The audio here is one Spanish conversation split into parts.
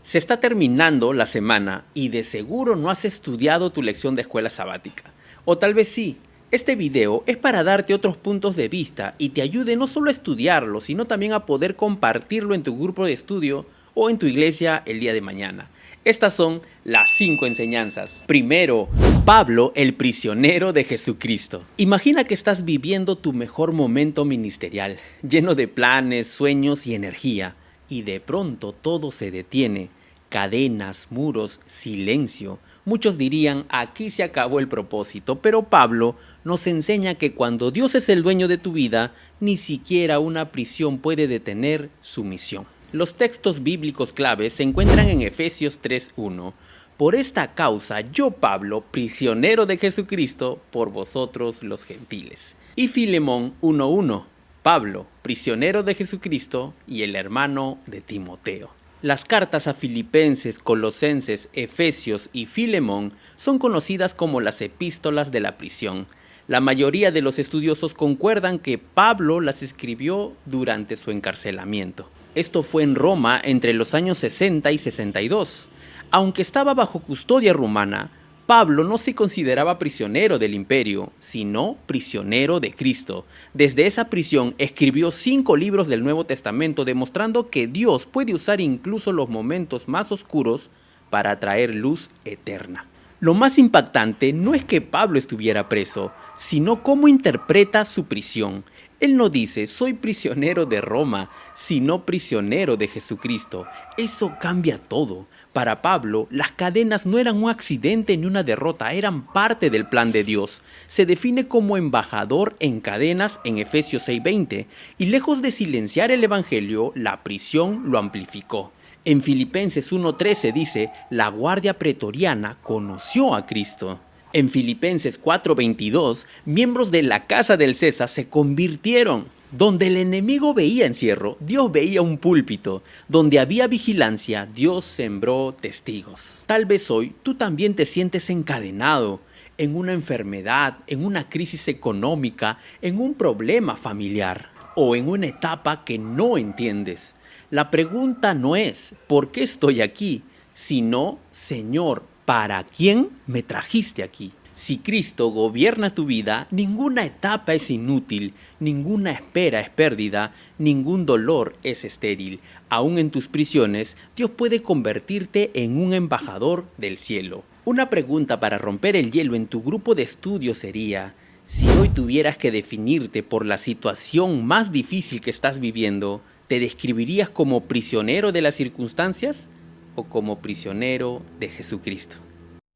Se está terminando la semana y de seguro no has estudiado tu lección de escuela sabática. O tal vez sí. Este video es para darte otros puntos de vista y te ayude no solo a estudiarlo, sino también a poder compartirlo en tu grupo de estudio o en tu iglesia el día de mañana. Estas son las 5 enseñanzas. Primero, Pablo, el prisionero de Jesucristo. Imagina que estás viviendo tu mejor momento ministerial, lleno de planes, sueños y energía, y de pronto todo se detiene. Cadenas, muros, silencio. Muchos dirían, aquí se acabó el propósito, pero Pablo nos enseña que cuando Dios es el dueño de tu vida, ni siquiera una prisión puede detener su misión. Los textos bíblicos claves se encuentran en Efesios 3:1. Por esta causa, yo Pablo, prisionero de Jesucristo, por vosotros los gentiles. Y Filemón 1:1. Pablo, prisionero de Jesucristo y el hermano de Timoteo. Las cartas a Filipenses, Colosenses, Efesios y Filemón son conocidas como las epístolas de la prisión. La mayoría de los estudiosos concuerdan que Pablo las escribió durante su encarcelamiento. Esto fue en Roma entre los años 60 y 62. Aunque estaba bajo custodia rumana, Pablo no se consideraba prisionero del imperio, sino prisionero de Cristo. Desde esa prisión escribió 5 libros del Nuevo Testamento, demostrando que Dios puede usar incluso los momentos más oscuros para traer luz eterna. Lo más impactante no es que Pablo estuviera preso, sino cómo interpreta su prisión. Él no dice, soy prisionero de Roma, sino prisionero de Jesucristo. Eso cambia todo. Para Pablo, las cadenas no eran un accidente ni una derrota, eran parte del plan de Dios. Se define como embajador en cadenas en Efesios 6:20, y lejos de silenciar el evangelio, la prisión lo amplificó. En Filipenses 1:13 dice, la guardia pretoriana conoció a Cristo. En Filipenses 4:22, miembros de la casa del César se convirtieron. Donde el enemigo veía encierro, Dios veía un púlpito. Donde había vigilancia, Dios sembró testigos. Tal vez hoy tú también te sientes encadenado en una enfermedad, en una crisis económica, en un problema familiar o en una etapa que no entiendes. La pregunta no es ¿por qué estoy aquí?, sino Señor, ¿para quién me trajiste aquí? Si Cristo gobierna tu vida, ninguna etapa es inútil, ninguna espera es pérdida, ningún dolor es estéril. Aún en tus prisiones, Dios puede convertirte en un embajador del cielo. Una pregunta para romper el hielo en tu grupo de estudio sería, si hoy tuvieras que definirte por la situación más difícil que estás viviendo, ¿te describirías como prisionero de las circunstancias o como prisionero de Jesucristo?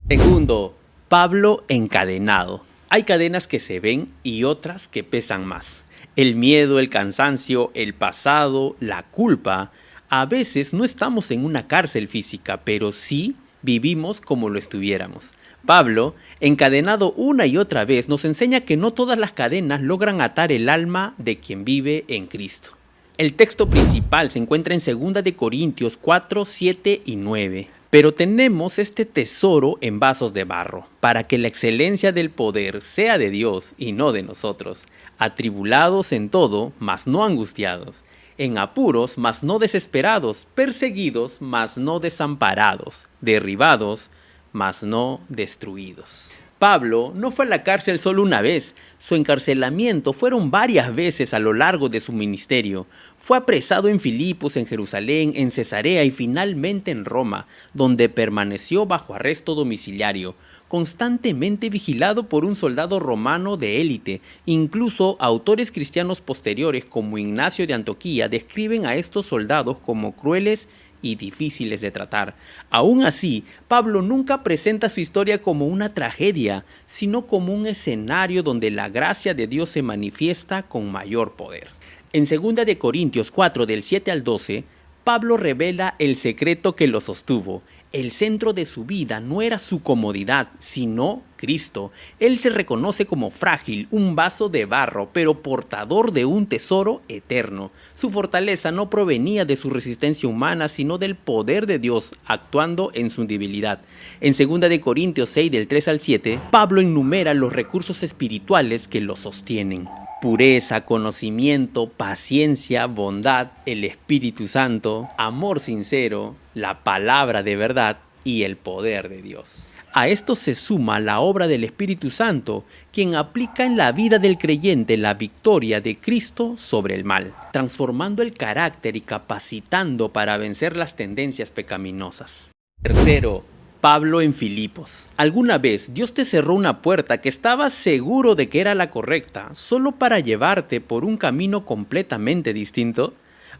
Segundo, Pablo encadenado. Hay cadenas que se ven y otras que pesan más. El miedo, el cansancio, el pasado, la culpa. A veces no estamos en una cárcel física, pero sí vivimos como lo estuviéramos. Pablo, encadenado una y otra vez, nos enseña que no todas las cadenas logran atar el alma de quien vive en Cristo. El texto principal se encuentra en 2 de Corintios 4, 7 y 9. Pero tenemos este tesoro en vasos de barro, para que la excelencia del poder sea de Dios y no de nosotros, atribulados en todo, mas no angustiados, en apuros, mas no desesperados, perseguidos, mas no desamparados, derribados, mas no destruidos. Pablo no fue a la cárcel solo una vez, su encarcelamiento fueron varias veces a lo largo de su ministerio. Fue apresado en Filipos, en Jerusalén, en Cesarea y finalmente en Roma, donde permaneció bajo arresto domiciliario, constantemente vigilado por un soldado romano de élite. Incluso autores cristianos posteriores como Ignacio de Antioquía describen a estos soldados como crueles y difíciles de tratar. Aún así, Pablo nunca presenta su historia como una tragedia, sino como un escenario donde la gracia de Dios se manifiesta con mayor poder. En 2 de Corintios 4, del 7 al 12, Pablo revela el secreto que lo sostuvo. El centro de su vida no era su comodidad, sino Cristo. Él se reconoce como frágil, un vaso de barro, pero portador de un tesoro eterno. Su fortaleza no provenía de su resistencia humana, sino del poder de Dios actuando en su debilidad. En 2 de Corintios 6, del 3 al 7, Pablo enumera los recursos espirituales que lo sostienen. Pureza, conocimiento, paciencia, bondad, el Espíritu Santo, amor sincero, la palabra de verdad y el poder de Dios. A esto se suma la obra del Espíritu Santo, quien aplica en la vida del creyente la victoria de Cristo sobre el mal, transformando el carácter y capacitando para vencer las tendencias pecaminosas. Tercero, Pablo en Filipos. ¿Alguna vez Dios te cerró una puerta que estabas seguro de que era la correcta, solo para llevarte por un camino completamente distinto?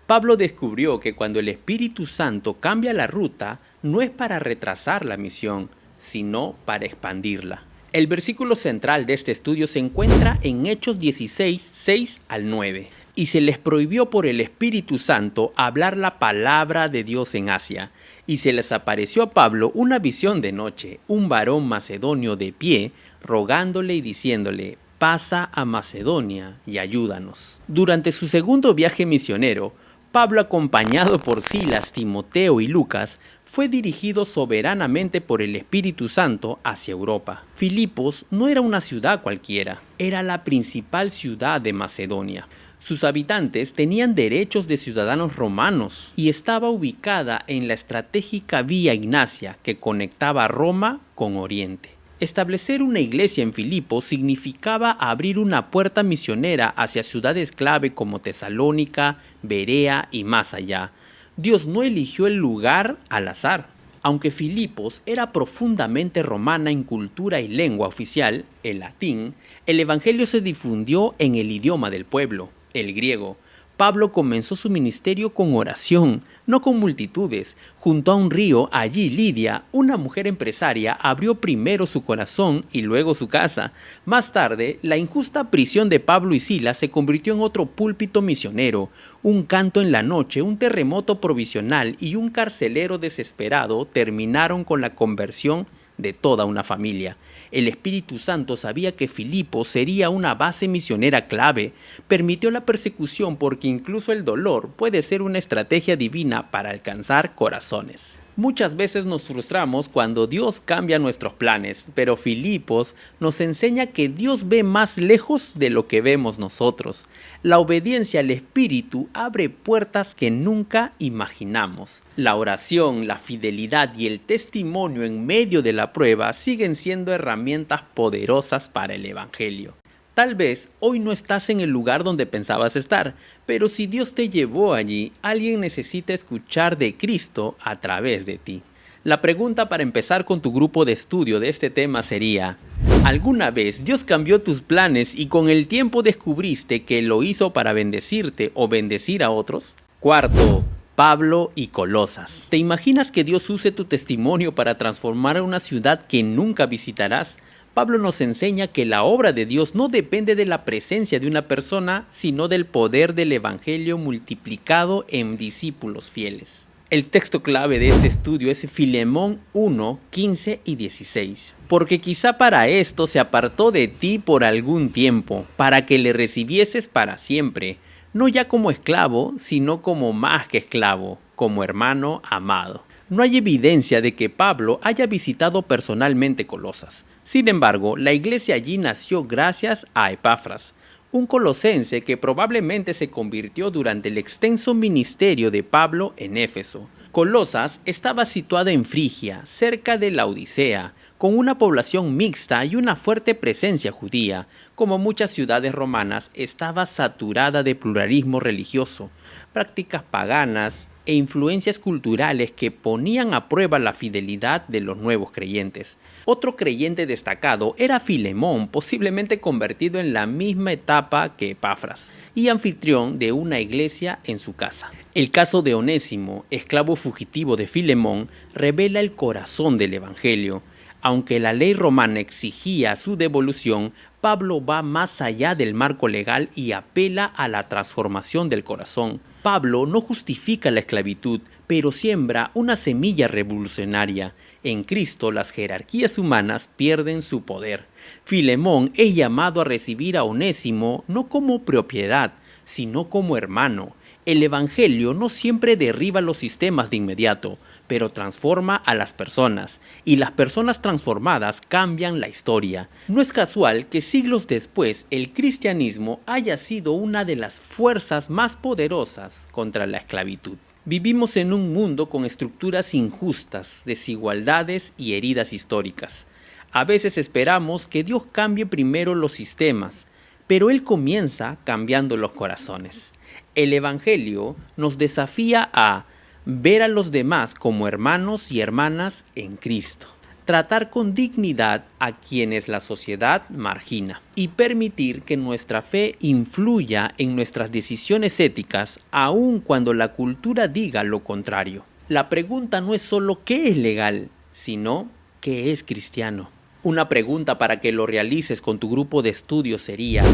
Pablo descubrió que cuando el Espíritu Santo cambia la ruta, no es para retrasar la misión, sino para expandirla. El versículo central de este estudio se encuentra en Hechos 16, 6 al 9. Y se les prohibió por el Espíritu Santo hablar la palabra de Dios en Asia. Y se les apareció a Pablo una visión de noche, un varón macedonio de pie, rogándole y diciéndole: pasa a Macedonia y ayúdanos. Durante su segundo viaje misionero, Pablo, acompañado por Silas, Timoteo y Lucas, fue dirigido soberanamente por el Espíritu Santo hacia Europa. Filipos no era una ciudad cualquiera, era la principal ciudad de Macedonia. Sus habitantes tenían derechos de ciudadanos romanos y estaba ubicada en la estratégica Vía Ignacia que conectaba Roma con Oriente. Establecer una iglesia en Filipos significaba abrir una puerta misionera hacia ciudades clave como Tesalónica, Berea y más allá. Dios no eligió el lugar al azar. Aunque Filipos era profundamente romana en cultura y lengua oficial, el latín, el evangelio se difundió en el idioma del pueblo, el griego. Pablo comenzó su ministerio con oración, no con multitudes. Junto a un río, allí Lidia, una mujer empresaria, abrió primero su corazón y luego su casa. Más tarde, la injusta prisión de Pablo y Silas se convirtió en otro púlpito misionero. Un canto en la noche, un terremoto provisional y un carcelero desesperado terminaron con la conversión de toda una familia. El Espíritu Santo sabía que Filipos sería una base misionera clave. Permitió la persecución porque incluso el dolor puede ser una estrategia divina para alcanzar corazones. Muchas veces nos frustramos cuando Dios cambia nuestros planes, pero Filipos nos enseña que Dios ve más lejos de lo que vemos nosotros. La obediencia al Espíritu abre puertas que nunca imaginamos. La oración, la fidelidad y el testimonio en medio de la prueba siguen siendo herramientas poderosas para el Evangelio. Tal vez hoy no estás en el lugar donde pensabas estar, pero si Dios te llevó allí, alguien necesita escuchar de Cristo a través de ti. La pregunta para empezar con tu grupo de estudio de este tema sería: ¿alguna vez Dios cambió tus planes y con el tiempo descubriste que lo hizo para bendecirte o bendecir a otros? Cuarto, Pablo y Colosas. ¿Te imaginas que Dios use tu testimonio para transformar a una ciudad que nunca visitarás? Pablo nos enseña que la obra de Dios no depende de la presencia de una persona, sino del poder del Evangelio multiplicado en discípulos fieles. El texto clave de este estudio es Filemón 1, 15 y 16. Porque quizá para esto se apartó de ti por algún tiempo, para que le recibieses para siempre, no ya como esclavo, sino como más que esclavo, como hermano amado. No hay evidencia de que Pablo haya visitado personalmente Colosas. Sin embargo, la iglesia allí nació gracias a Epafras, un colosense que probablemente se convirtió durante el extenso ministerio de Pablo en Éfeso. Colosas estaba situada en Frigia, cerca de la Odisea, con una población mixta y una fuerte presencia judía. Como muchas ciudades romanas, estaba saturada de pluralismo religioso, prácticas paganas e influencias culturales que ponían a prueba la fidelidad de los nuevos creyentes. Otro creyente destacado era Filemón, posiblemente convertido en la misma etapa que Epafras, y anfitrión de una iglesia en su casa. El caso de Onésimo, esclavo fugitivo de Filemón, revela el corazón del Evangelio. Aunque la ley romana exigía su devolución, Pablo va más allá del marco legal y apela a la transformación del corazón. Pablo no justifica la esclavitud, pero siembra una semilla revolucionaria. En Cristo las jerarquías humanas pierden su poder. Filemón es llamado a recibir a Onésimo no como propiedad, sino como hermano. El Evangelio no siempre derriba los sistemas de inmediato, pero transforma a las personas, y las personas transformadas cambian la historia. No es casual que siglos después el cristianismo haya sido una de las fuerzas más poderosas contra la esclavitud. Vivimos en un mundo con estructuras injustas, desigualdades y heridas históricas. A veces esperamos que Dios cambie primero los sistemas, pero Él comienza cambiando los corazones. El Evangelio nos desafía a ver a los demás como hermanos y hermanas en Cristo, tratar con dignidad a quienes la sociedad margina y permitir que nuestra fe influya en nuestras decisiones éticas aun cuando la cultura diga lo contrario. La pregunta no es solo ¿qué es legal?, sino ¿qué es cristiano? Una pregunta para que lo realices con tu grupo de estudio sería: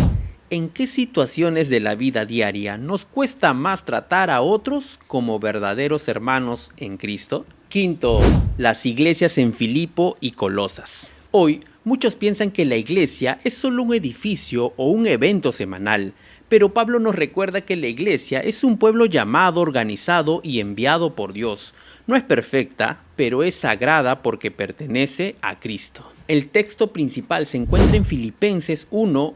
¿en qué situaciones de la vida diaria nos cuesta más tratar a otros como verdaderos hermanos en Cristo? Quinto, las iglesias en Filipo y Colosas. Hoy, muchos piensan que la iglesia es solo un edificio o un evento semanal, pero Pablo nos recuerda que la iglesia es un pueblo llamado, organizado y enviado por Dios. No es perfecta, pero es sagrada porque pertenece a Cristo. El texto principal se encuentra en Filipenses 1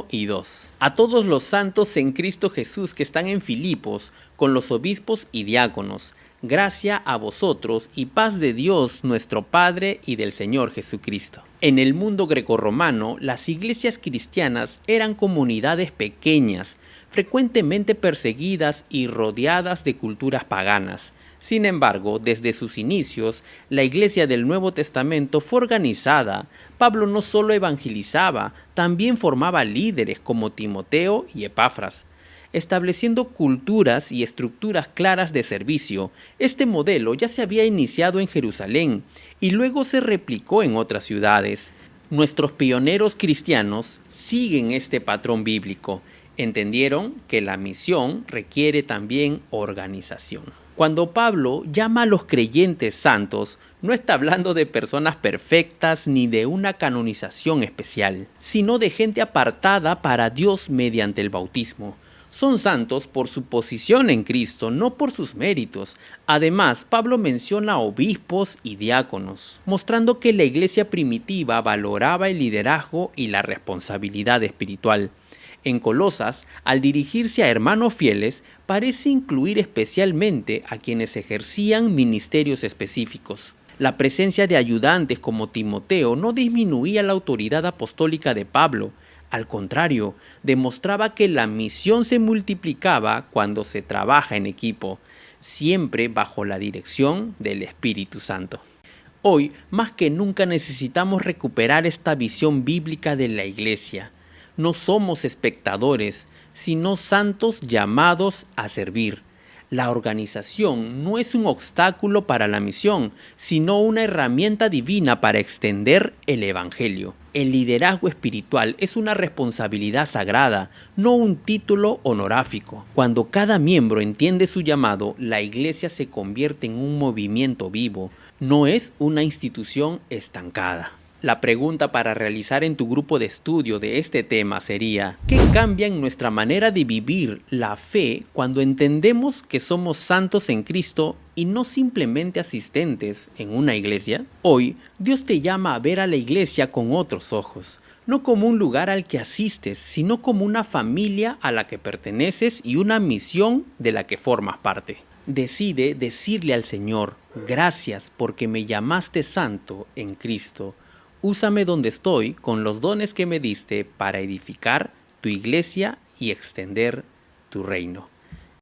y 2. A todos los santos en Cristo Jesús que están en Filipos, con los obispos y diáconos, gracia a vosotros y paz de Dios nuestro Padre y del Señor Jesucristo. En el mundo grecorromano, las iglesias cristianas eran comunidades pequeñas, frecuentemente perseguidas y rodeadas de culturas paganas. Sin embargo, desde sus inicios, la iglesia del Nuevo Testamento fue organizada. Pablo no solo evangelizaba, también formaba líderes como Timoteo y Epafras, estableciendo culturas y estructuras claras de servicio. Este modelo ya se había iniciado en Jerusalén y luego se replicó en otras ciudades. Nuestros pioneros cristianos siguen este patrón bíblico. Entendieron que la misión requiere también organización. Cuando Pablo llama a los creyentes santos, no está hablando de personas perfectas ni de una canonización especial, sino de gente apartada para Dios mediante el bautismo. Son santos por su posición en Cristo, no por sus méritos. Además, Pablo menciona obispos y diáconos, mostrando que la iglesia primitiva valoraba el liderazgo y la responsabilidad espiritual. En Colosas, al dirigirse a hermanos fieles, parece incluir especialmente a quienes ejercían ministerios específicos. La presencia de ayudantes como Timoteo no disminuía la autoridad apostólica de Pablo. Al contrario, demostraba que la misión se multiplicaba cuando se trabaja en equipo, siempre bajo la dirección del Espíritu Santo. Hoy, más que nunca, necesitamos recuperar esta visión bíblica de la iglesia. No somos espectadores, sino santos llamados a servir. La organización no es un obstáculo para la misión, sino una herramienta divina para extender el Evangelio. El liderazgo espiritual es una responsabilidad sagrada, no un título honorífico. Cuando cada miembro entiende su llamado, la iglesia se convierte en un movimiento vivo, no es una institución estancada. La pregunta para realizar en tu grupo de estudio de este tema sería: ¿qué cambia en nuestra manera de vivir la fe cuando entendemos que somos santos en Cristo y no simplemente asistentes en una iglesia? Hoy, Dios te llama a ver a la iglesia con otros ojos, no como un lugar al que asistes, sino como una familia a la que perteneces y una misión de la que formas parte. Decide decirle al Señor: gracias porque me llamaste santo en Cristo. Úsame donde estoy con los dones que me diste para edificar tu iglesia y extender tu reino.